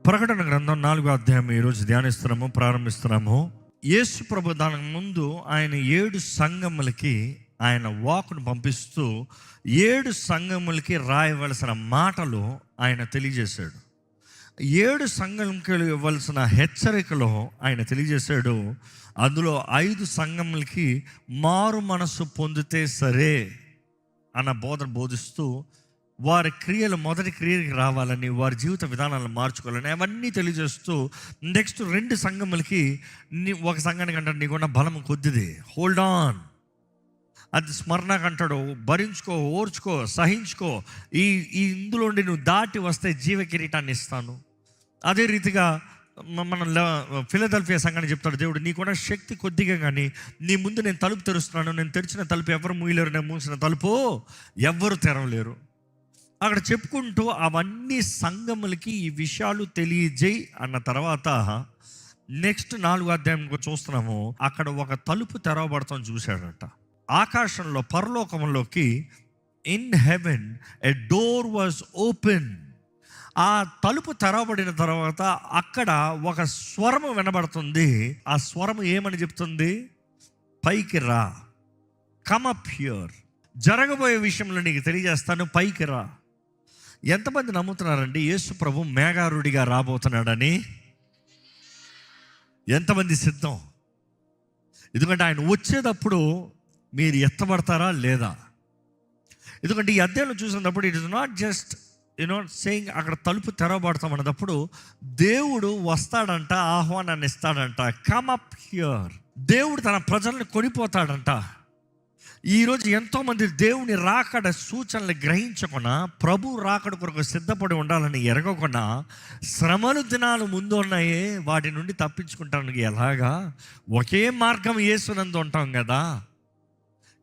ప్రకటన గ్రంథం 4వ అధ్యాయం ఈరోజు ప్రారంభిస్తున్నాము. యేసు ప్రభు దానికి ముందు ఆయన 7 సంఘములకి ఆయన వాక్ను పంపిస్తూ 7 సంఘములకి రాయవలసిన మాటలు ఆయన తెలియజేశాడు. 7 సంఘములకి ఇవ్వాల్సిన హెచ్చరికలో ఆయన తెలియజేశాడు. అందులో 5 సంఘములకి మారు మనస్సు పొందితే సరే అన్న బోధిస్తూ వారి క్రియలు మొదటి క్రియకి రావాలని, వారి జీవిత విధానాలను మార్చుకోవాలని అవన్నీ తెలియజేస్తూ నెక్స్ట్ 2 సంఘములకి ఒక సంఘానికి అంటాడు నీకున్న బలం కొద్దిది, హోల్డ్ ఆన్, అది స్మరణకు అంటాడు, భరించుకో, ఓర్చుకో, సహించుకో, ఈ ఇందులో నువ్వు దాటి వస్తే జీవ కిరీటాన్ని ఇస్తాను. అదే రీతిగా మనం ఫిలదెల్ఫియా సంఘాన్ని చెప్తాడు దేవుడు, నీకున్న శక్తి కొద్దిగా, కానీ నీ ముందు నేను తలుపు తెరుస్తున్నాను, నేను తెరిచిన తలుపు ఎవరు మూయలేరు, నేను మూసిన తలుపు ఎవ్వరు తెరవలేరు. అక్కడ చెప్పుకుంటూ అవన్నీ సంఘములకి ఈ విషయాలు తెలియజేయి అన్న తర్వాత నెక్స్ట్ 4వ అధ్యాయం చూస్తున్నాము. అక్కడ ఒక తలుపు తెరవబడతాం చూశాడట. ఆకాశంలో పరలోకంలోకి in heaven a door was open. ఆ తలుపు తెరవబడిన తర్వాత అక్కడ ఒక స్వరము వినబడుతుంది. ఆ స్వరము ఏమని చెప్తుంది? పైకి రా, కమ్ అప్ హియర్, జరగబోయే విషయంలో నీకు తెలియజేస్తాను, పైకి రా. ఎంతమంది నమ్ముతున్నారండి యేసు ప్రభు మేఘారుడిగా రాబోతున్నాడని? ఎంతమంది సిద్ధం? ఎందుకంటే ఆయన వచ్చేటప్పుడు మీరు ఎత్తబడతారా లేదా? ఎందుకంటే ఈ అధ్యాయంలో చూసినప్పుడు it is not just saying అక్కడ తలుపు తెరవబడతాం అన్నప్పుడు దేవుడు వస్తాడంట, ఆహ్వానాన్ని ఇస్తాడంట, కమ్ అప్ హియర్. దేవుడు తన ప్రజల్ని కొనిపోతాడంట. ఈరోజు ఎంతోమంది దేవుని రాకడ సూచనలు గ్రహించకుండా, ప్రభు రాకడ కొరకు సిద్ధపడి ఉండాలని ఎరగకుండా, శ్రమలు దినాలు ముందు ఉన్నాయే వాటి నుండి తప్పించుకుంటానికి ఎలాగా? ఒకే మార్గం యేసునందు ఉంటాం కదా.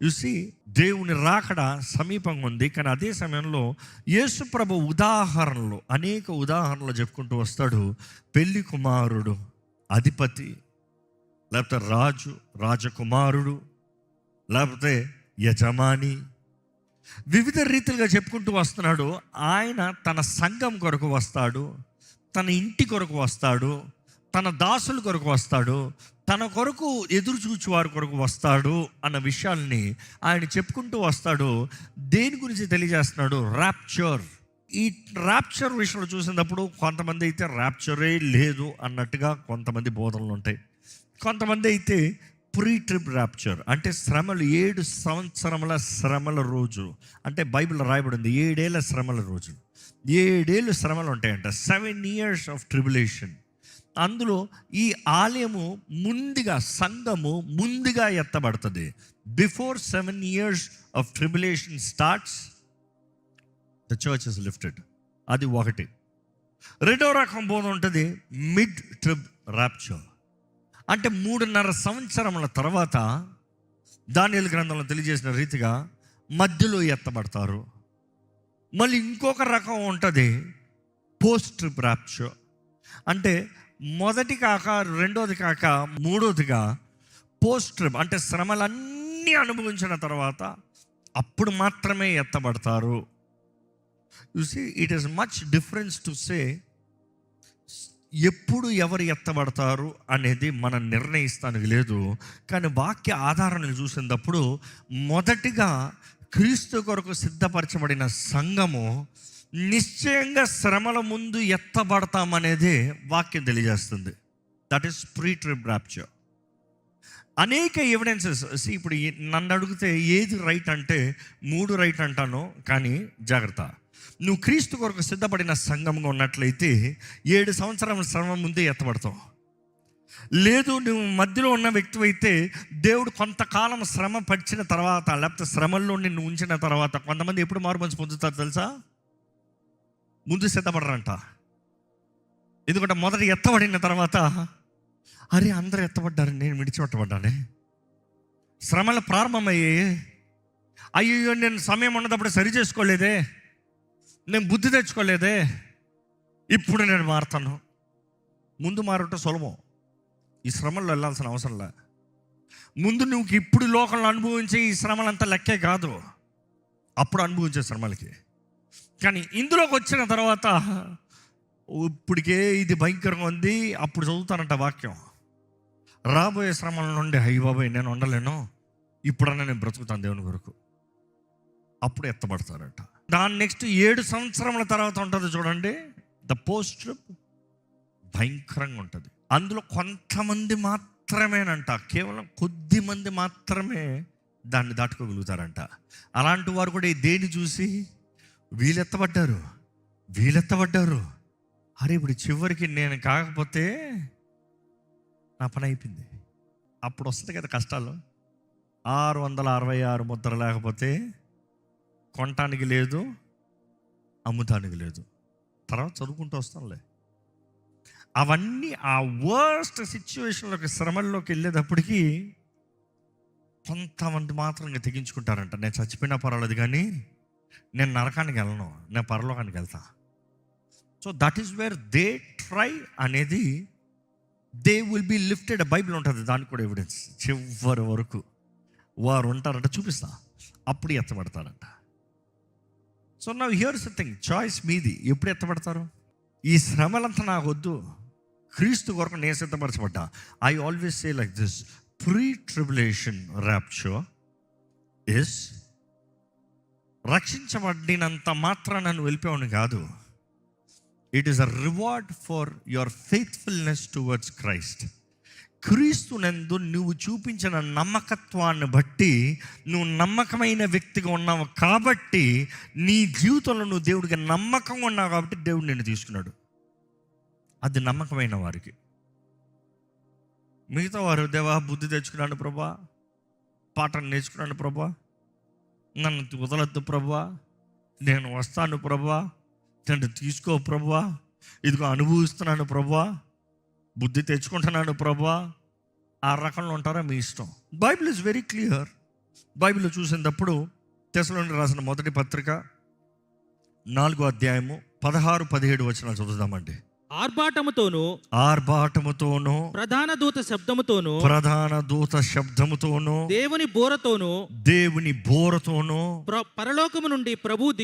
చూసి దేవుని రాకడ సమీపంగా ఉంది. కానీ అదే సమయంలో యేసు ప్రభు ఉదాహరణలు, అనేక ఉదాహరణలు చెప్పుకుంటూ వస్తాడు. పెళ్లి కుమారుడు, అధిపతి, లేకపోతే రాజు, రాజకుమారుడు, లేకపోతే యజమాని, వివిధ రీతిలుగా చెప్పుకుంటూ వస్తున్నాడు. ఆయన తన సంఘం కొరకు వస్తాడు, తన ఇంటి కొరకు వస్తాడు, తన దాసుల కొరకు వస్తాడు, తన కొరకు ఎదురు చూచువారి కొరకు వస్తాడు అన్న విషయాల్ని ఆయన చెప్పుకుంటూ వస్తాడు. దేని గురించి తెలియజేస్తున్నాడు? ర్యాప్చర్. ఈ ర్యాప్చర్ విషయంలో చూసినప్పుడు కొంతమంది అయితే ర్యాప్చరే లేదు అన్నట్టుగా కొంతమంది బోధనలు ఉంటాయి. కొంతమంది అయితే ప్రీ ట్రిప్ ర్యాప్చర్ అంటే శ్రమలు, 7 సంవత్సరముల శ్రమల రోజు అంటే బైబిల్లో రాయబడింది 7 ఏళ్ళ శ్రమల రోజు. 7 ఏళ్ళు శ్రమలు ఉంటాయంట. 7 years ఆఫ్ ట్రిబులేషన్. అందులో ఈ ఆలయము ముందుగా, సంఘము ముందుగా ఎత్తబడుతుంది. Before 7 years of tribulation starts, the church is lifted. అది ఒకటి. రెండో రకం బోధ ఉంటుంది మిడ్ ట్రిబ్ ర్యాప్చర్. అంటే 3.5 సంవత్సరముల తర్వాత దానియేలు గ్రంథంలో తెలియజేసిన రీతిగా మధ్యలో ఎత్తబడతారు. మళ్ళీ ఇంకొక రకం ఉంటుంది పోస్ట్ ట్రిప్ ర్యాప్చర్. అంటే మొదటి కాక, రెండోది కాక, మూడోదిగా పోస్ట్ ట్రిప్ అంటే శ్రమలన్నీ అనుభవించిన తర్వాత అప్పుడు మాత్రమే ఎత్తబడతారు. You see it is much difference to say ఎప్పుడు ఎవరు ఎత్తబడతారు అనేది మనం నిర్ణయిస్తానికి లేదు. కానీ వాక్య ఆధారాన్ని చూసినప్పుడు మొదటిగా క్రీస్తు కొరకు సిద్ధపరచబడిన సంఘము నిశ్చయంగా శ్రమల ముందు ఎత్తబడతామనేదే వాక్యం తెలియజేస్తుంది. That is pre trip rapture. అనేక ఎవిడెన్సెస్. ఇప్పుడు నన్ను అడిగితే ఏది రైట్ అంటే 3 రైట్ అంటాను. కానీ జాగ్రత్త, నువ్వు క్రీస్తు కొరకు సిద్ధపడిన సంఘంగా ఉన్నట్లయితే 7 సంవత్సరాల శ్రమ ముందే ఎత్తబడతావు. లేదు నువ్వు మధ్యలో ఉన్న వ్యక్తి అయితే దేవుడు కొంతకాలం శ్రమ పడిచిన తర్వాత, లేకపోతే శ్రమల్లో నిన్ను ఉంచిన తర్వాత, కొంతమంది ఎప్పుడు మారుమనసు పొందుతారు తెలుసా? ముందు సిద్ధపడరంట. ఎందుకంటే మొదట ఎత్తబడిన తర్వాత అరే అందరూ ఎత్తబడ్డారు, నేను విడిచిపెట్టబడ్డానే. శ్రమలు ప్రారంభమయ్యాయి. అయ్యో నేను సమయం ఉన్నప్పుడు సరి చేసుకోలేదే, నేను బుద్ధి తెచ్చుకోలేదే, ఇప్పుడు నేను మారుతాను. ముందు మారటం సులభం, ఈ శ్రమల్లో వెళ్ళాల్సిన అవసరం లే. ముందు నువ్వు ఇప్పుడు లోకంలో అనుభవించే ఈ శ్రమలంతా లెక్కే కాదు, అప్పుడు అనుభవించే శ్రమలకి. కానీ ఇందులోకి వచ్చిన తర్వాత ఇప్పటికే ఇది భయంకరంగా ఉంది, అప్పుడు చదువుతానంట వాక్యం. రాబోయే శ్రమల నుండి అయ్య బాబాయ్ నేను ఉండలేను, ఇప్పుడన్నా నేను బ్రతుకుతాను దేవుని కొరకు, అప్పుడు ఎత్తబడతారంట. దాని నెక్స్ట్ 7 సంవత్సరముల తర్వాత ఉంటుంది చూడండి, ద పోస్ట్ ట్రిప్. భయంకరంగా ఉంటుంది. అందులో కొంతమంది మాత్రమేనంట, కేవలం కొద్ది మంది మాత్రమే దాన్ని దాటుకోగలుగుతారంట. అలాంటి వారు కూడా దేన్ని చూసి వీళ్ళెత్తబడ్డారు. అరే ఇప్పుడు చివరికి నేను కాకపోతే నా పని అయిపోయింది. అప్పుడు వస్తుంది కదా కష్టాలు. 666 ముద్ర లేకపోతే కొనటానికి లేదు, అమ్ముతానికి లేదు. తర్వాత చదువుకుంటూ వస్తాంలే. అవన్నీ ఆ వర్స్ట్ సిచ్యువేషన్లోకి, శ్రమల్లోకి వెళ్ళేటప్పటికి కొంతమంది మాత్రం తెగించుకుంటారంట. నేను చచ్చిపోయినా పర్వాలేదు కానీ నేను నరకానికి వెళ్ళను, నేను పరలోకానికి వెళ్తా. So that is where they try అనేది, they will be lifted. Bible ఉంటుంది, దానికి కూడా ఎవిడెన్స్. చివరి వరకు వారు ఉంటారంట, చూపిస్తా, అప్పుడు ఎత్తబడతారంట. So now here's the thing, choice మీది. ఎప్పుడు ఎత్తబడతారు? ఈ శ్రమలంతా నాకు వద్దు, క్రీస్తు కొరకు నేను సిద్ధపరచబడ్డా. I always say like this, pre tribulation rapture is, రక్షించబడినంత మాత్రాన నువ్వు వెళ్ళిపోయావు కాదు. It is a reward for your faithfulness towards Christ. క్రీస్తునందు నువ్వు చూపించిన నమ్మకత్వాన్ని బట్టి, నువ్వు నమ్మకమైన వ్యక్తిగా ఉన్నావు కాబట్టి, నీ జీవితంలో నువ్వు దేవుడికి నమ్మకంగా ఉన్నావు కాబట్టి దేవుడు నిన్ను తీసుకున్నాడు. అది నమ్మకమైన వారికి. మిగతా వారు, దేవా బుద్ధి తెచ్చుకున్నాను ప్రభా, పాఠం నేర్చుకున్నాను ప్రభా, నన్ను వదలొద్దు ప్రభా, నేను వస్తాను ప్రభా, నన్ను తీసుకో ప్రభా, ఇదిగో అనుభవిస్తున్నాను ప్రభా, బుద్ధి తెచ్చుకుంటున్నాను ప్రభా, ఆ రకంలో ఉంటారా మీ ఇష్టం. Bible is very clear. బైబిల్లో చూసినప్పుడు తెస్సలోనికీయులకు రాసిన మొదటి పత్రిక 4వ అధ్యాయము 16-17 వచనాలు చదువుదామండి. ఆర్భాటముతోను ప్రధాన దూత శబ్దముతోను దేవుని బోరతోను పరలోకము నుండి ప్రభువు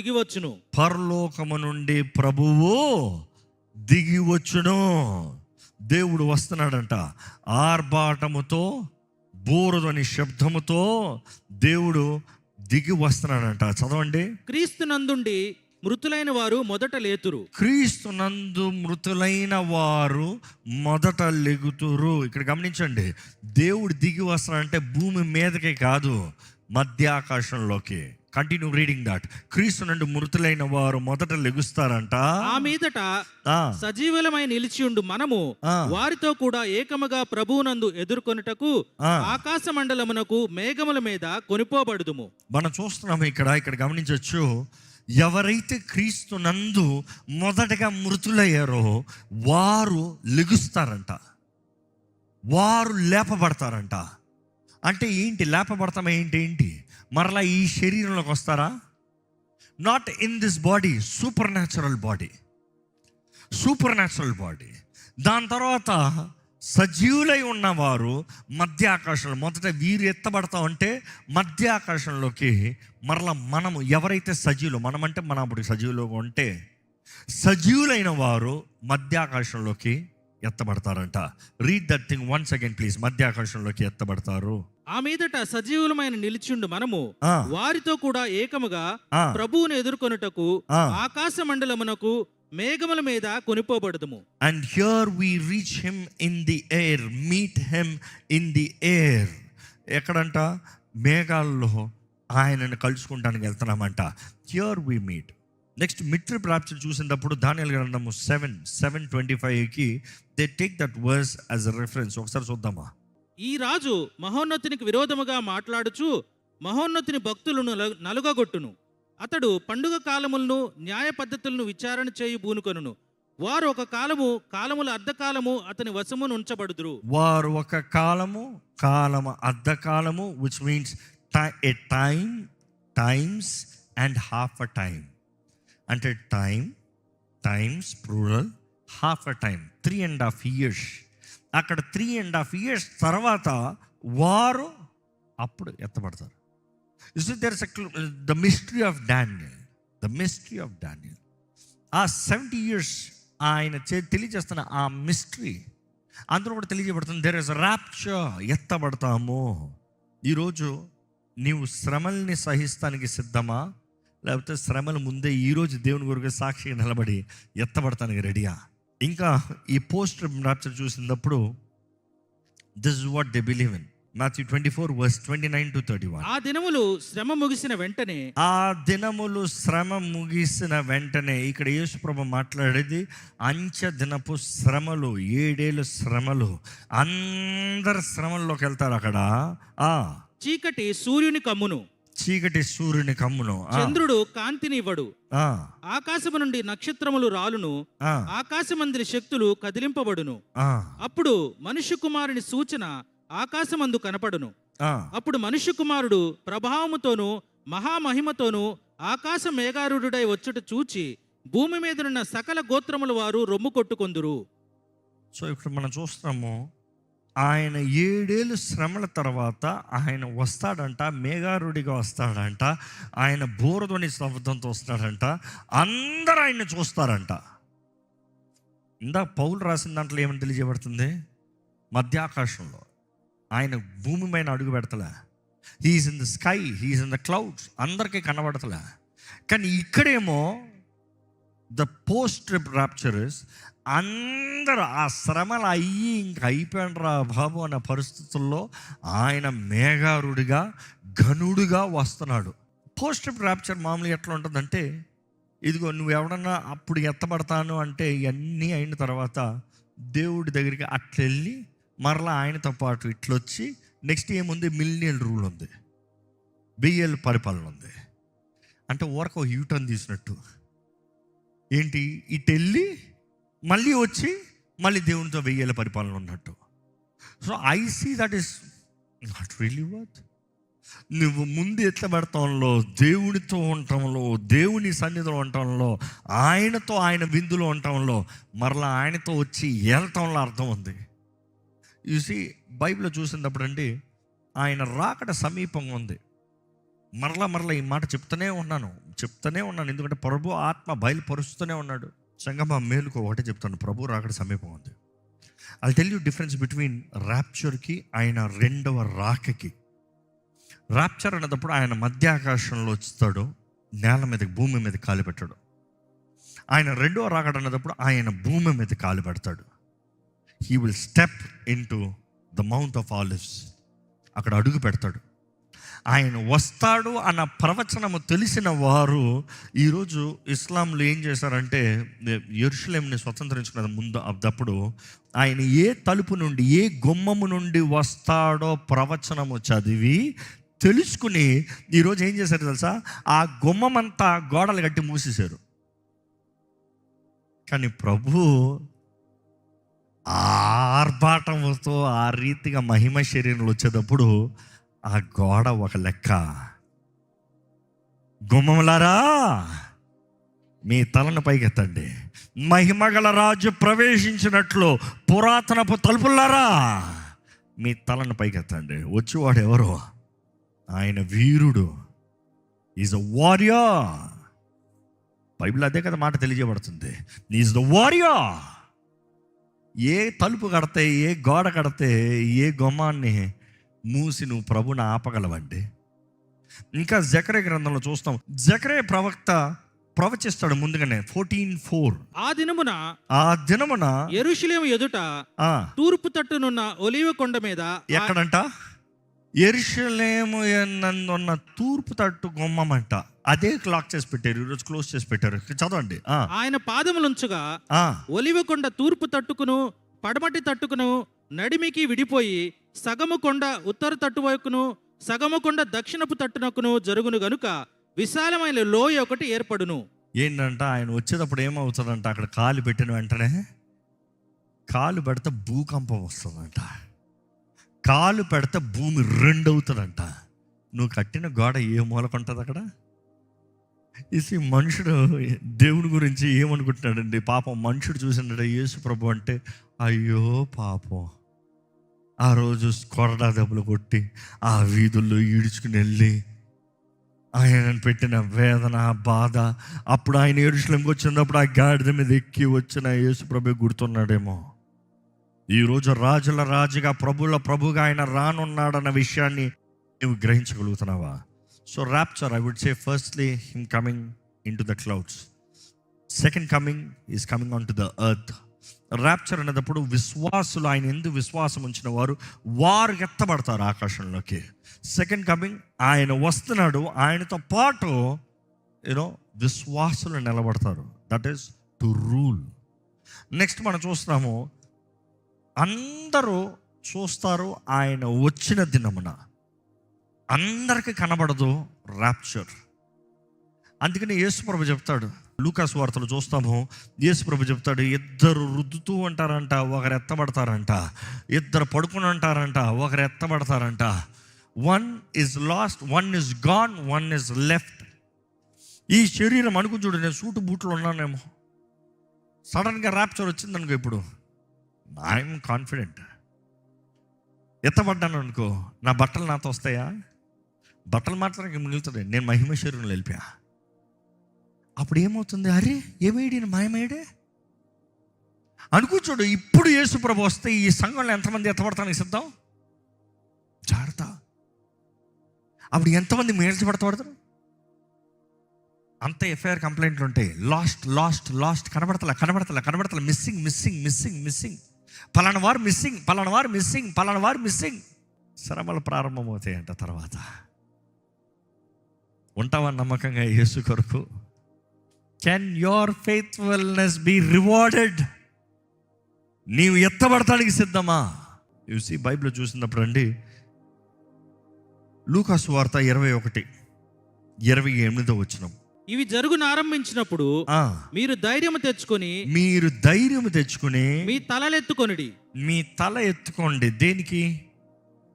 దిగివచ్చును. దేవుడు వస్తున్నాడంట. ఆర్భాటముతో, బోరదని శబ్దముతో దేవుడు దిగి వస్తున్నాడంట. చదవండి. క్రీస్తునందుండి మృతులైన వారు మొదట లేతురు. క్రీస్తునందు మృతులైన వారు మొదట లెగుతురు. ఇక్కడ గమనించండి, దేవుడు దిగి వస్తున్నాడంటే భూమి మీదకే కాదు, మధ్యాకాశంలోకి. Continue reading that. క్రీస్తునందు మృతులైన వారు మొదట లెగుస్తారంట. ఆ మీదట సజీవులమై నిలిచి ఉండు మనము వారితో కూడా ఏకముగా ప్రభువునందు ఎదుర్కొనుటకు ఆకాశ మండలమునకు మేఘముల మీద కొనిపోబడుదుము. మనం చూస్తున్నాము ఇక్కడ గమనించవచ్చు, ఎవరైతే క్రీస్తునందు మొదటగా మృతులయ్యారో వారు లెగుస్తారంట, వారు లేపబడతారంట. అంటే ఏంటి లేపబడతాం? ఏంటి మరలా ఈ శరీరంలోకి వస్తారా? Not in this body, super natural body. దాని తర్వాత సజీవులై ఉన్నవారు మధ్య ఆకాశంలో, మొదట వీరు ఎత్తబడతాం అంటే మధ్య ఆకాశంలోకి మరలా మనము, ఎవరైతే సజీవులు, మనమంటే మనం అప్పుడు సజీవులుగా ఉంటే, సజీవులైన వారు మధ్య ఆకాశంలోకి ఎత్తబడతారంట. Read that thing once again please. మధ్య ఆకాశంలోకి ఎత్తబడతారు. ఆ మీదట సజీవులమైన నిలిచిండు మనము వారితో కూడా ఏకముగా ప్రభువును ఎదుర్కొనుటకు ఆకాశ మండలమునకు మేఘముల మీద కొనిపోబడుదుము. And here we reach him in the air, meet him in the air. ఎక్కడంట? మేఘాల్లో ఆయనను కలుసుకుంటానికి వెళ్తున్నామంట. Here we meet. నెక్స్ట్ మిట్రి ప్రాప్తి చూసినప్పుడు దానియేలు గ్రంథము 7:25కి they take that verse as a reference. ఒకసారి చూద్దామా? ఈ రాజు మహోన్నతునికి విరోధముగా మాట్లాడుచు మహోన్నతుని భక్తులను నలుగగొట్టును. అతడు పండుగ కాలములను న్యాయ పద్ధతులను విచారణ చేయు బూనుకొనును. వారు ఒక కాలముల అర్ధకాలము అతని వశమును ఉంచబడుదురు. వారు ఒక కాలము అర్ధకాలము, which means a time, times and half a time. అంటే times plural, half a time, 3.5 years. అక్కడ 3.5 years తర్వాత వారు అప్పుడు ఎత్తబడతారు. There's the mystery of Daniel. ఆ 70 years ఆయన తెలియజేస్తున్న ఆ మిస్టరీ అందులో కూడా తెలియజేయబడుతుంది. దేర్ ఇస్ ర్యాప్చర్, ఎత్తబడతాము. ఈరోజు నీవు శ్రమల్ని సహిస్తానికి సిద్ధమా, లేకపోతే శ్రమల ముందే ఈరోజు దేవుని కొరకు సాక్షిగా నిలబడి ఎత్తబడతానికి రెడీయా? ఇంకా ఈ పోస్ట్ ర్యాప్చర్ చూసినప్పుడు this is what they believe in. Matthew 24 verse 29 to 31. ఆ దినములు శ్రమ ముగిసిన వెంటనే, ఇక్కడ యేసు ప్రభు మాట్లాడేది అంచె దినపు శ్రమలు, 7 ఏళ్ళు శ్రమలు. అందరు శ్రమల్లోకి వెళ్తారు. అక్కడ చీకటి సూర్యుని కమ్మును, చంద్రుడు కాంతిని ఇవ్వడు, ఆకాశము నుండి నక్షత్రములు రాలును, ఆకాశమందరి శక్తులు కదిలింపబడును. అప్పుడు మనుష్య కుమారుని సూచన ఆకాశమందు కనపడును. అప్పుడు మనుష్య కుమారుడు ప్రభావముతోను మహామహిమతోను ఆకాశ మేఘారూఢుడై వచ్చుట చూచి భూమి మీదనున్న సకల గోత్రముల వారు రొమ్ము కొట్టుకొందురు. సో ఇప్పుడు మనం చూస్తున్నాము, ఆయన 7 ఏళ్ళు శ్రమల తర్వాత ఆయన వస్తాడంట, మేఘారుడిగా వస్తాడంట, ఆయన బూరధ్వని శబ్దంతో వస్తాడంట, అందరూ ఆయన్ని చూస్తారంట. ఇందాక పౌలు రాసిన దాంట్లో ఏమని తెలియజేయబడుతుంది? మధ్యాకాశంలో ఆయన భూమి పైన అడుగు పెడతలే, he is in the sky, he is in the clouds, అందరికీ కనబడతలే. కానీ ఇక్కడేమో ద పోస్ట్ ర్యాప్చర్స్ అందరూ ఆ శ్రమలు అయ్యి ఇంక అయిపోయినరా బాబు అన్న పరిస్థితుల్లో ఆయన మేఘారుడిగా ఘనుడిగా వస్తున్నాడు. పోస్ట్ ర్యాప్చర్ మామూలుగా ఎట్లా ఉంటుందంటే, ఇదిగో నువ్వు ఎవడన్నా అప్పుడు ఎత్తబడతాను అంటే ఇవన్నీ అయిన తర్వాత దేవుడి దగ్గరికి అట్లెళ్ళి మరలా ఆయనతో పాటు ఇట్లొచ్చి నెక్స్ట్ ఏముంది, మిలినియల్ రూల్ ఉంది, 1000 ఏళ్ళ పరిపాలన ఉంది. అంటే ఊరక యూటర్న్ తీసినట్టు ఏంటి, ఇటు వెళ్ళి మళ్ళీ వచ్చి మళ్ళీ దేవునితో 1000 ఏళ్ళ పరిపాలన ఉన్నట్టు. So I see that is not really worth. నువ్వు ముందు ఎత్తబడటంలో, దేవునితో ఉండటంలో, దేవుని సన్నిధిలో ఉండటంలో, ఆయనతో ఆయన విందులో ఉండటంలో, మరలా ఆయనతో వచ్చి వెళ్తాంలో అర్థం ఉంది. చూసి బైబిల్లో చూసినప్పుడు అండి, ఆయన రాకడ సమీపంగా ఉంది. మరలా ఈ మాట చెప్తూనే ఉన్నాను. ఎందుకంటే ప్రభు ఆత్మ బయలుపరుస్తూనే ఉన్నాడు. సంగమా మేలుకు ఒకటే చెప్తాను, ప్రభు రాకడ సమీపం ఉంది. I tell you difference between ర్యాప్చర్కి ఆయన రెండవ రాకకి. ర్యాప్చర్ అన్నప్పుడు ఆయన మధ్యాకాశంలో వస్తాడు, నేల మీదకి భూమి మీద కాలు పెట్టాడు. ఆయన రెండవ రాకడ అన్నప్పుడు ఆయన భూమి మీద కాలు పెడతాడు. He will step in to the mount of olives, అక్కడ అడుగు పెడతాడు. ఆయన వస్తాడు అన్న ప్రవచనము తెలిసిన వారు ఈరోజు ఇస్లాంలో ఏం చేశారంటే, యెరూషలేముని స్వతంత్రించుకున్న ముందు అప్పుడు ఆయన ఏ తలుపు నుండి, ఏ గుమ్మము నుండి వస్తాడో ప్రవచనము చదివి తెలుసుకుని ఈరోజు ఏం చేశారు తెలుసా, ఆ గుమ్మమంతా గోడలు కట్టి మూసేశారు. కానీ ప్రభు ఆర్భాటముతో ఆ రీతిగా మహిమ శరీరంలో వచ్చేటప్పుడు ఆ గోడ ఒక లెక్క. గుమ్మములారా మీ తలను పైకెత్తండి, మహిమగల రాజు ప్రవేశించినట్లు పురాతనపు తలుపులారా మీ తలను పైకెత్తండి. వచ్చేవాడు ఎవరు? ఆయన వీరుడు, ఈజ్ అ వారియర్. బైబిల్ అదే కదా మాట తెలియజేయబడుతుంది, ఈజ్ ద వారియర్. ఏ తలుపు కడితే, ఏ గోడ కడితే, ఏ గుమ్మాన్ని మూసి నువ్వు ప్రభుని ఆపగలవండి? ఇంకా జకర్యా గ్రంథంలో చూస్తాం, జకర్యా ప్రవక్త ప్రవచిస్తాడు ముందుగానే 14:4. ఆ దినమున యెరూషలేము ఎదుట తూర్పు తట్టునున్న ఒలీవ కొండ మీద, ఎక్కడంట? యెరూషలేము నందున్న తూర్పు తట్టు గుమ్మమంట. అదే లాక్ చేసి పెట్టారు, ఈరోజు క్లోజ్ చేసి పెట్టారు. చదవండి. ఆయన పాదములుంచగా ఒలివ కొండ తూర్పు తట్టుకును పడమటి తట్టుకును నడిమికి విడిపోయి సగము కొండ ఉత్తర తట్టు వైపును సగము కొండ దక్షిణపు తట్టునకును జరుగును గనుక విశాలమైన లోయ ఒకటి ఏర్పడును. ఏంటంట, ఆయన వచ్చేటప్పుడు ఏమవుతుందంట, అక్కడ కాలు పెట్టిన వెంటనే కాలు పెడితే భూకంపం వస్తుందంట. కాలు పెడితే భూమి 2 అవుతుందంట. నువ్వు కట్టిన గోడ ఏ మూలకుంటుంది అక్కడ? ఈ మనుషుడు దేవుని గురించి ఏమనుకుంటున్నాడండి? పాపం మనుషుడు చూసినాడు యేసు ప్రభు అంటే, అయ్యో పాపం, ఆ రోజు కొరడా దెబ్బలు కొట్టి ఆ వీధుల్లో ఈడ్చుకుని వెళ్ళి ఆయన పెట్టిన వేదన, బాధ, అప్పుడు ఆయన యెరూషలేముకి వచ్చినప్పుడు ఆ గాడిద మీద ఎక్కి వచ్చిన యేసు ప్రభు గుర్తున్నాడేమో. ఈరోజు రాజుల రాజుగా, ప్రభుల ప్రభుగా ఆయన రానున్నాడన్న విషయాన్ని నువ్వు గ్రహించగలుగుతున్నావా? So rapture, I would say firstly him coming into the clouds. Second coming is coming onto the earth. Rapture అనేటప్పుడు విశ్వాసులు, ఆయన ఎందుకు విశ్వాసం ఉంచిన వారు ఎత్తబడతారు ఆకాశంలోకి. సెకండ్ కమింగ్, ఆయన వస్తున్నాడు, ఆయనతో పాటు విశ్వాసులు నిలబడతారు. That is to rule. Next మనం చూస్తున్నాము, అందరూ చూస్తారు ఆయన వచ్చిన దినమున, అందరికి కనబడదు ర్యాప్చర్. అందుకని యేసుప్రభు చెప్తాడు, లూకాసు వార్తలు చూస్తాము, యేసుప్రభు చెప్తాడు, ఇద్దరు రుద్దుతూ ఉంటారంట, ఒకరు ఎత్తబడతారంట. ఇద్దరు పడుకుని ఉంటారంట, ఒకరు ఎత్తబడతారంట. One is lost, one is gone, one is left. ఈ శరీరం అనుకుని చూడు, నేను సూటు బూట్లు ఉన్నానేమో, సడన్గా ర్యాప్చర్ వచ్చిందనుకో, ఇప్పుడు ఐఎమ్ కాన్ఫిడెంట్. ఎత్తబడ్డాను అనుకో, నా బట్టలు నాతో వస్తాయా? బట్టలు మాత్రం మిగులుతుంది, నేను మహిమ శరీరంలో వెళ్ళిపోయా. అప్పుడు ఏమవుతుంది? అరే ఏమేడి మాయమేడే అనుకూర్చోడు. ఇప్పుడు యేసు ప్రభు వస్తే ఈ సంఘంలో ఎంతమంది ఎత్తబడతానికి సిద్ధం? జాగ్రత్త. అప్పుడు ఎంతమంది మేల్చబడతారు? అంత ఎఫ్ఐఆర్ కంప్లైంట్లు ఉంటాయి, లాస్ట్ లాస్ట్ లాస్ట్, కనబడతల, మిస్సింగ్, పలానా వారు మిస్సింగ్. శ్రమలు ప్రారంభమవుతాయంట. తర్వాత ఉంటావా నమ్మకంగా యేసు కొరకు? Can your faithfulness be rewarded? నీవు ఎత్తబడతానికి సిద్ధమా? చూసి బైబిల్ చూసినప్పుడు అండి, లూకాసు వార్త 21:28 వచనం, ఇవి జరుగును ఆరంభించినప్పుడు మీరు ధైర్యం తెచ్చుకొని మీ తలలెత్తుకొనిడి. మీ తల ఎత్తుకోండి. దేనికి?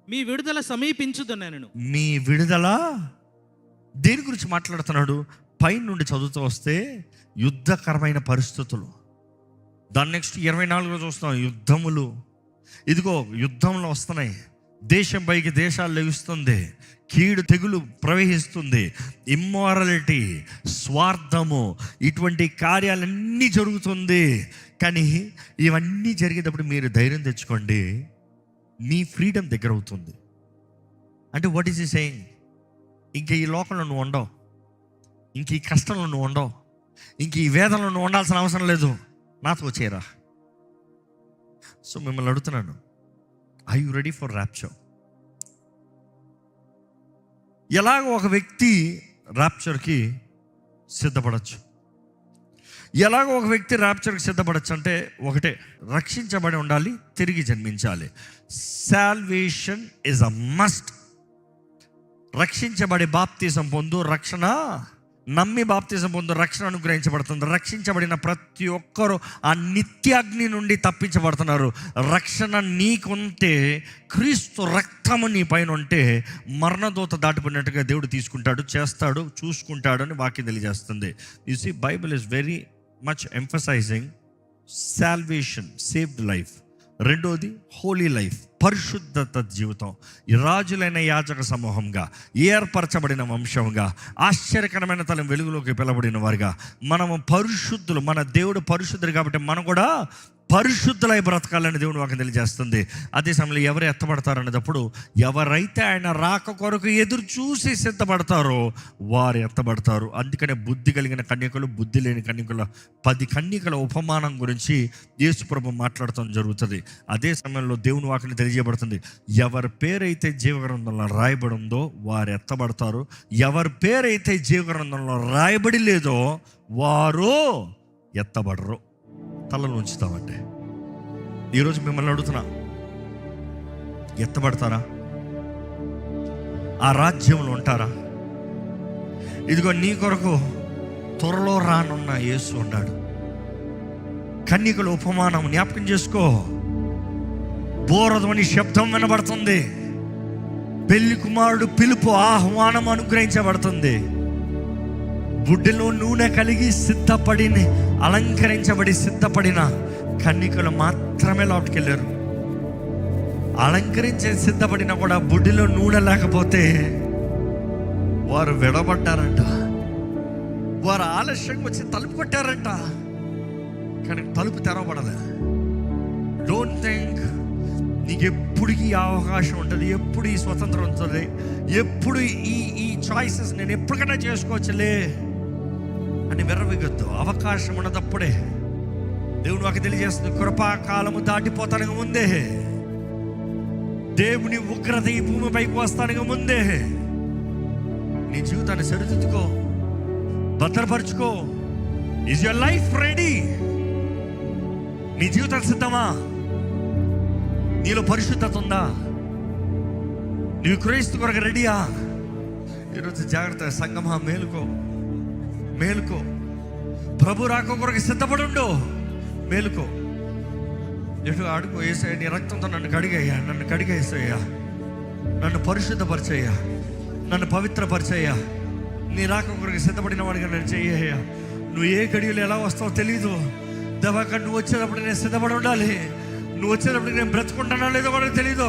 మీ విడుదల సమీపించుదనను. మీ విడుదల దేని గురించి మాట్లాడుతున్నాడు? పైన నుండి చదువుతూ వస్తే యుద్ధకరమైన పరిస్థితులు. దాని నెక్స్ట్ 24లో చూస్తాం, యుద్ధములు. ఇదిగో యుద్ధంలో వస్తున్నాయి, దేశం పైకి దేశాలు లెగుస్తుంది, కీడు తెగులు ప్రవహిస్తుంది, ఇమ్మోరాలిటీ, స్వార్థము, ఇటువంటి కార్యాలన్నీ జరుగుతుంది. కానీ ఇవన్నీ జరిగేటప్పుడు మీరు ధైర్యం తెచ్చుకోండి, మీ ఫ్రీడమ్ దగ్గర అవుతుంది. అంటే వాట్ ఈస్ ఈ సేయింగ్? ఇంక ఈ లోకంలో నువ్వు ఉండవు, ఇంక ఈ కష్టంలో నువ్వు ఉండవు, ఇంక ఈ వేదనలో నువ్వు ఉండాల్సిన అవసరం లేదు, నాతో వచ్చేరా. సో మిమ్మల్ని అడుగుతున్నాను, are you ready for rapture? ఎలాగో ఒక వ్యక్తి ర్యాప్చర్కి సిద్ధపడచ్చు. ఎలాగో ఒక వ్యక్తి ర్యాప్చర్కి సిద్ధపడచ్చు అంటే ఒకటే, రక్షించబడి ఉండాలి, తిరిగి జన్మించాలి. Salvation is a must. రక్షించబడి బాప్తిజం పొందు, రక్షణ నమ్మి బాప్తిజం పొందు, రక్షణ అనుగ్రహించబడుతుంది. రక్షించబడిన ప్రతి ఒక్కరూ ఆ నిత్యాగ్ని నుండి తప్పించబడుతున్నారు. రక్షణ నీకుంటే, క్రీస్తు రక్తము నీ పైన ఉంటే, మరణదూత దాటిపోయినట్టుగా దేవుడు తీసుకుంటాడు, చేస్తాడు, చూసుకుంటాడు అని వాక్యం తెలియజేస్తుంది. You see, Bible is very much emphasising salvation, saved life. రెండోది హోలీ లైఫ్, పరిశుద్ధత జీవితం. ఈ రాజులైన యాజక సమూహంగా, ఏర్పరచబడిన వంశంగా, ఆశ్చర్యకరమైన తలం వెలుగులోకి పిలబడిన వారుగా, మనము పరిశుద్ధులు. మన దేవుడు పరిశుద్ధుడు కాబట్టి మనం కూడా పరిశుద్ధులై బ్రతకాలని దేవుడు వాకి తెలియజేస్తుంది. అదే సమయంలో ఎవరు ఎత్తబడతారు అనేటప్పుడు, ఎవరైతే ఆయన రాక కొరకు ఎదురు చూసి సిద్ధపడతారో వారు ఎత్తబడతారు. అందుకనే బుద్ధి కలిగిన కన్యకలు, బుద్ధి లేని కన్యకల 10 కన్యకల ఉపమానం గురించి యేసు ప్రభు మాట్లాడటం జరుగుతుంది. అదే సమయంలో దేవుని వాక్యం తెలియజేయబడుతుంది, ఎవరి పేరైతే జీవగ్రంథంలో రాయబడి ఉందో వారు ఎత్తబడతారు, ఎవరి పేరైతే జీవగ్రంథంలో రాయబడి లేదో వారు ఎత్తబడరు. తలలో ఉంచుతామంటే ఈరోజు మిమ్మల్ని అడుగుతున్నా, ఎత్తబడతారా? ఆ రాజ్యంలో ఉంటారా? ఇదిగో నీ కొరకు త్వరలో రానున్న యేసు ఉన్నాడు. కన్యకల ఉపమానం జ్ఞాపకం చేసుకో. బోరధ్వని శబ్దం వినబడుతుంది, పెళ్లి కుమారుడు పిలుపు, ఆహ్వానం అనుగ్రహించబడుతుంది. బుడ్డిలో నూనె కలిగి సిద్ధపడి, అలంకరించబడి సిద్ధపడిన కన్యకలు మాత్రమే లోటుకెళ్ళారు. అలంకరించి సిద్ధపడినా కూడా బుడ్డిలో నూనె లేకపోతే వారు విడబడ్డారంట, వారు ఆలస్యంగా వచ్చి తలుపు కొట్టారంట, కానీ తలుపు తెరవబడలే. డోంట్ థింక్ నీకు ఎప్పుడు ఈ అవకాశం ఉంటుంది, ఎప్పుడు ఈ స్వతంత్రం ఉంటుంది, ఎప్పుడు ఈ చాయిసెస్ నేను ఎప్పటికైనా చేసుకోవచ్చులే అని విర్రవిగొద్దు. అవకాశం ఉన్నదప్పుడే దేవుడు నాకు తెలియజేస్తుంది, కృపాకాలము దాటిపోతానికి ముందే, దేవుని ఉగ్రత ఈ భూమిపైకి వస్తానికి ముందే నీ జీవితాన్ని సరిదిద్దుకో, భద్రపరుచుకో. Is your life ready? నీ జీవితం సిద్ధమా? నీలో పరిశుద్ధత ఉందా? నీవు క్రీస్తు కొరకు రెడీయా? ఈరోజు జాగ్రత్త సంగమా, మేలుకో, మేలుకో. ప్రభు రాక కొరకు సిద్ధపడుండు, మేలుకో. ఎటు అడుగు, ఏసయ్యా నీ రక్తంతో నన్ను కడిగయ్యా, నన్ను కడిగేసయ్యా, నన్ను పరిశుద్ధపరిచయ్యా, నన్ను పవిత్రపరిచయ్యా. నీ రాక కొరకు సిద్ధపడిన వాడిగా నేను చెయ్యయ్యా. నువ్వు ఏ గడియలు ఎలా వస్తావో తెలీదు. దేవాక నువ్వు వచ్చేటప్పుడు నేను సిద్ధపడి ఉండాలి. నువ్వు వచ్చేటప్పుడు నేను బ్రతుకుంటానా లేదో కూడా తెలీదు.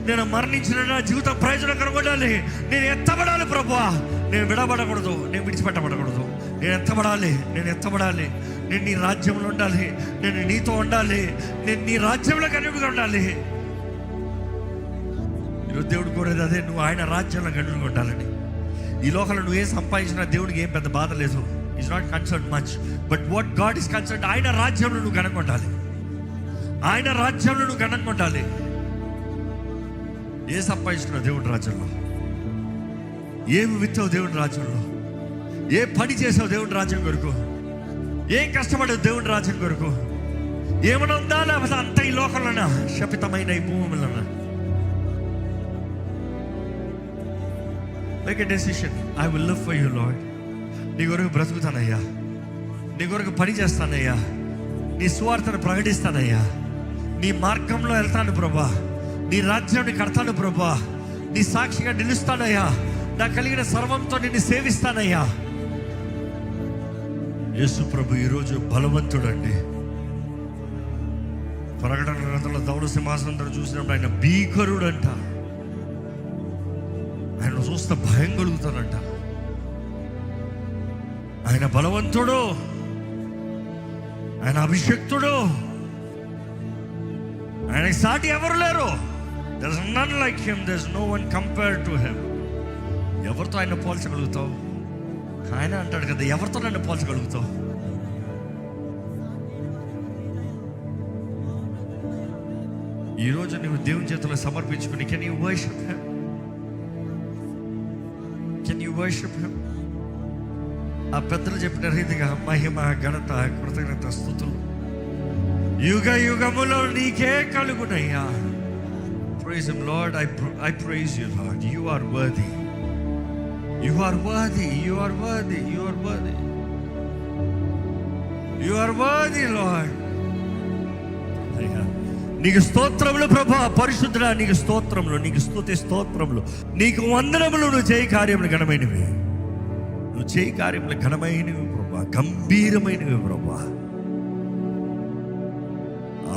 నేను మరణించిన నా జీవితం ప్రయోజనకరంగా ఉండాలి. నేను ఎత్తబడాలి ప్రభువా. నేను విడబడకూడదు, నేను విడిచిపెట్టబడకూడదు. నేను ఎత్తబడాలి, నేను ఎత్తబడాలి. నేను నీ రాజ్యంలో ఉండాలి, నేను నీతో ఉండాలి, నేను నీ రాజ్యంలో కనుక ఉండాలి. ఈరోజు దేవుడు కోరేది అదే, నువ్వు ఆయన రాజ్యంలో కనుక ఉండాలని. ఈ లోకంలో నువ్వు ఏం సంపాదించినా దేవుడికి ఏం పెద్ద బాధ లేదు. Is not concern much, but what God is concern, ఆయన రాజ్యంలో నువ్వు కనుక ఉండాలి, ఆయన రాజ్యంలో నువ్వు కనుక ఉండాలి. ఏ సంపాదించుకున్నావు దేవుడి రాజ్యంలో? ఏమి విత్తావు దేవుడి రాజ్యంలో? ఏ పని చేసావు దేవుడి రాజ్యం కొరకు? ఏం కష్టపడవు దేవుడి రాజ్యం కొరకు? ఏమైనా ఉందా, లేకపోతే అంత ఈ లోకంలోనా, శపితమైన ఈ భూమిలోనా? Make a decision, I will live for you Lord. నీ కొరకు బ్రతుకుతానయ్యా, నీ కొరకు పని చేస్తానయ్యా, నీ సువార్తను ప్రకటిస్తానయ్యా, నీ మార్గంలో వెళ్తాను ప్రభా, నీ రాజ్యాన్ని కడతాను ప్రభా, నీ సాక్షిగా నిలుస్తానయ్యా, నాకు కలిగిన సర్వంతో నిన్ను సేవిస్తానయ్యా. యేసు ప్రభు ఈరోజు బలవంతుడండి. ప్రకటన గ్రంథంలో ధవళ సింహాసనం చూసినప్పుడు ఆయన భీకరుడంట. ఆయన చూస్తే భయం కలుగుతాడంట. ఆయన బలవంతుడు, ఆయన అభిషక్తుడు, ఆయనకి సాటి ఎవరు లేరు. There is none like him, there is no one compared to him. ఎవరితో ఆయన పోల్చగలుగుతావు? ఆయన అంటాడు కదా, ఎవరితో నన్ను పోల్చగలుగుతావు? ఈరోజు నువ్వు దేవుని చేతిలో సమర్పించుకుని, can you worship him? Can you worship him? ఆ పెద్దలు చెప్పిన రీతిగా మహిమ, ఘనత, కృతజ్ఞత, స్తుతులు యుగ యుగములో నీకే కలుగునయ్యా. Praise him, Lord. I praise you, Lord. You are worthy. You are worthy. You are worthy. You are worthy. You are worthy, Lord. నీకు స్తోత్రములు ప్రభా, పరిశుద్ధుడా నీకు స్తోత్రములు, నీకు స్తుతి స్తోత్రములు, నీకు వందనములు. నువ్వు చేయి కార్యములు ఘనమైనవి, నువ్వు చేయి కార్యములు ఘనమైనవి ప్రభా, గంభీరమైనవి ప్రభా.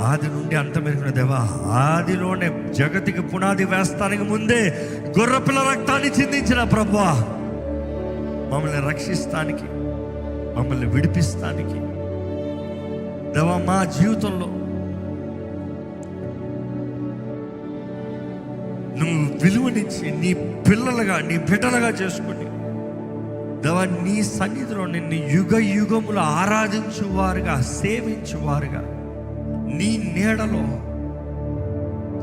ఆది నుండి అంతమెరిగిన దేవా, ఆదిలోనే జగతికి పునాది వేస్తానికి ముందే గొర్రెపిల్ల రక్తాన్ని చిందించిన ప్రభువా, మమ్మల్ని రక్షిస్తానికి, మమ్మల్ని విడిపిస్తానికి దేవా, మా జీవితంలో నువ్వు విలువనిచ్చి నీ పిల్లలుగా, నీ బిడ్డలుగా చేసుకుని దేవా, నీ సన్నిధిలో నిన్ను యుగ యుగములు ఆరాధించువారుగా, సేవించువారుగా, నీ నీడలో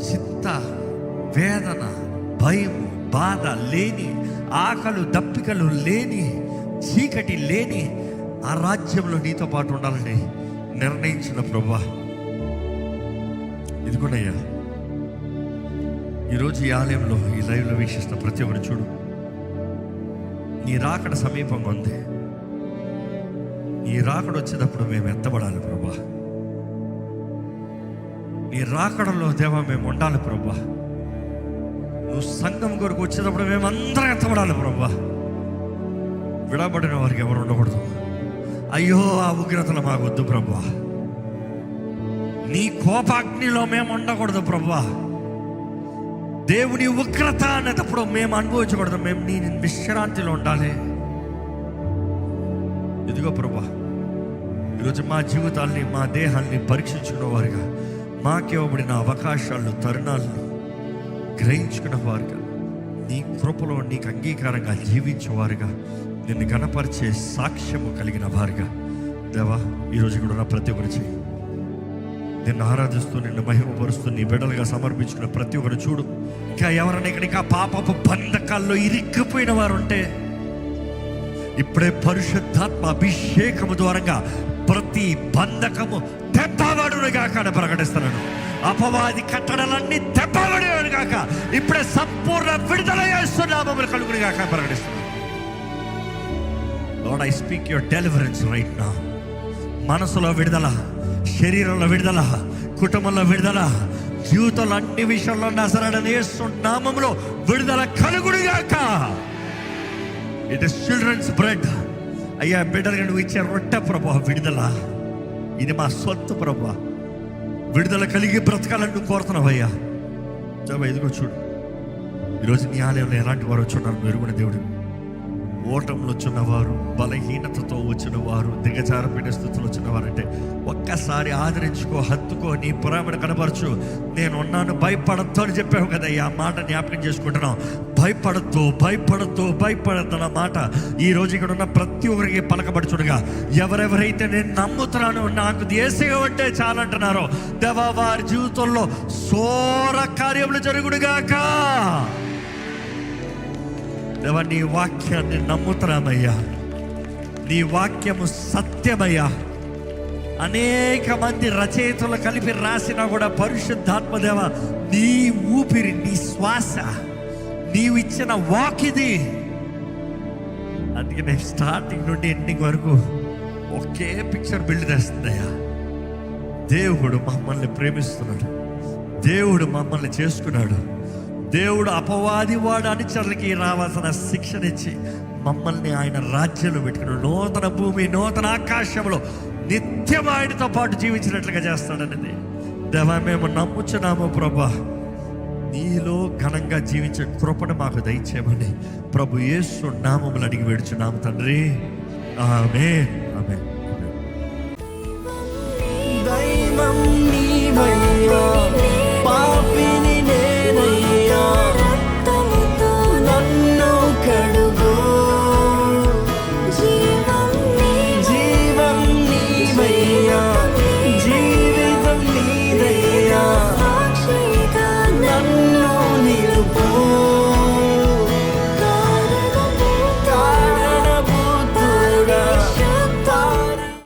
చింత, వేదన, భయం, బాధ లేని, ఆకలు దప్పికలు లేని, చీకటి లేని ఆ రాజ్యంలో నీతో పాటు ఉండాలని నిర్ణయించిన ప్రభువా, ఇదిగోనయ్యా ఈరోజు ఈ ఆలయంలో, ఈ లైవ్లో వీక్షిస్తున్న ప్రతి ఒక్కరు చూడు, నీ రాకడ సమీపంగా ఉంది. నీ రాకడ వచ్చేటప్పుడు మేము ఎత్తబడాలి ప్రభువా. నీ రాకడలో దేవా మేము ఉండాలి ప్రభా. నువ్వు సంఘం కొరకు వచ్చేటప్పుడు మేమందరం ఎత్తబడాలి ప్రభా. విడబడిన వారికి ఎవరు ఉండకూడదు. అయ్యో ఆ ఉగ్రతలు మాకు వద్దు ప్రభా. నీ కోపాగ్నిలో మేము ఉండకూడదు ప్రభా. దేవుని ఉగ్రత అనేటప్పుడు మేము అనుభవించకూడదు, మేము నీ విశ్రాంతిలో ఉండాలి. ఇదిగో ప్రభా, ఈరోజు మా జీవితాల్ని, మా దేహాన్ని పరీక్షించుకున్న వారుగా, మాకివ్వబడిన అవకాశాలను, తరుణాలను గ్రహించుకున్న వారుగా, నీ కృపలో నీకు అంగీకారంగా జీవించేవారుగా, నిన్ను గణపరిచే సాక్ష్యము కలిగిన వారుగా దేవా ఈరోజు కూడా ఉన్న ప్రతి ఒక్కరు చేయి. నిన్ను ఆరాధిస్తూ, నిన్ను మహిమపరుస్తూ, నీ బిడ్డలుగా సమర్పించుకున్న ప్రతి ఒక్కరు చూడు. ఇంకా ఎవరైనా ఇక్కడ ఇంకా పాపపు బంధకాల్లో ఇరిక్కిపోయిన వారు ఉంటే ఇప్పుడే పరిశుద్ధాత్మ అభిషేకము ద్వారంగా ప్రతి బంధకము తెప్పబడునుగా కాక ప్రకటిస్తున్నాను. అపవాది కట్టడలన్నీ తెప్పబడేవాడు కాక ఇప్పుడే సంపూర్ణ విడుదల చేస్తున్నాము కలుగునిగా ప్రకటిస్తున్నాను. Lord, I speak your deliverance right now. మనసులో విడుదల, శరీరంలో విడుదల, కుటుంబంలో విడుదల, జీవితంలో అన్ని విషయాల్లో నజరేయుడైన యేసు నామములో విడుదల కలుగునుగాక. It is children's bread. అయ్యా బిడ్డలుగా నువ్వు ఇచ్చే రొట్టె ప్రభా, విడుదల ఇది మా సొత్తు ప్రభా. విడుదల కలిగి బ్రతకాలని నువ్వు కోరుతున్నావు అయ్యా. ఇదిగో చూడు, ఈరోజు నీ ఆలయంలో ఎలాంటి వారు వచ్చున్నారు, మెరుగున దేవుడు. ఓటంలో వచ్చినవారు, బలహీనతతో వచ్చినవారు, దిగజారిపోయిన స్థితిలో వచ్చినవారు అంటే ఒక్కసారి ఆదరించుకో, హత్తుకో, నీ ప్రేమను కనబరచు. నేను ఉన్నాను, భయపడద్దు అని చెప్పావు కదా, ఆ మాట జ్ఞాపకం చేసుకుంటున్నాం. భయపడద్దు, భయపడద్దు, భయపడద్దు అన్న మాట ఈ రోజు ఇక్కడ ఉన్న ప్రతి ఒక్కరికి పలకబడుచుడుగా, ఎవరెవరైతే నేను నమ్ముతున్నాను, నాకు యేసయ్య అంటే చాలంటున్నారో దేవా, వారి జీవితంలో సోర కార్యములు జరుగుడుగాక. దేవా, నీ వాక్యాన్ని నమ్ముతున్నామయ్యా, నీ వాక్యము సత్యమయ్యా. అనేక మంది రచయితలు కలిపి రాసినా కూడా పరిశుద్ధాత్మ దేవ, నీ ఊపిరి, నీ శ్వాస, నీవు ఇచ్చిన వాక్ ఇది. అందుకే నేను స్టార్టింగ్ నుండి ఎండింగ్ వరకు ఒకే పిక్చర్ బిల్డ్ చేస్తుందయ్యా. దేవుడు మమ్మల్ని ప్రేమిస్తున్నాడు, దేవుడు మమ్మల్ని చేసుకున్నాడు, దేవుడు అపవాది వాడు అనుచరులకి రావాల్సిన శిక్షణ ఇచ్చి మమ్మల్ని ఆయన రాజ్యంలో పెట్టుకున్నాడు. నూతన భూమి, నూతన ఆకాశంలో నిత్యం ఆయనతో పాటు జీవించినట్లుగా చేస్తాడనేది దేవా మేము నమ్ముచున్నాము ప్రభా. నీలో ఘనంగా జీవించే కృపను మాకు దయచేయమని ప్రభు యేసు నామములు అడిగి వేడుచున్నాము తండ్రి. ఆమేన్, ఆమేన్, ఆమేన్.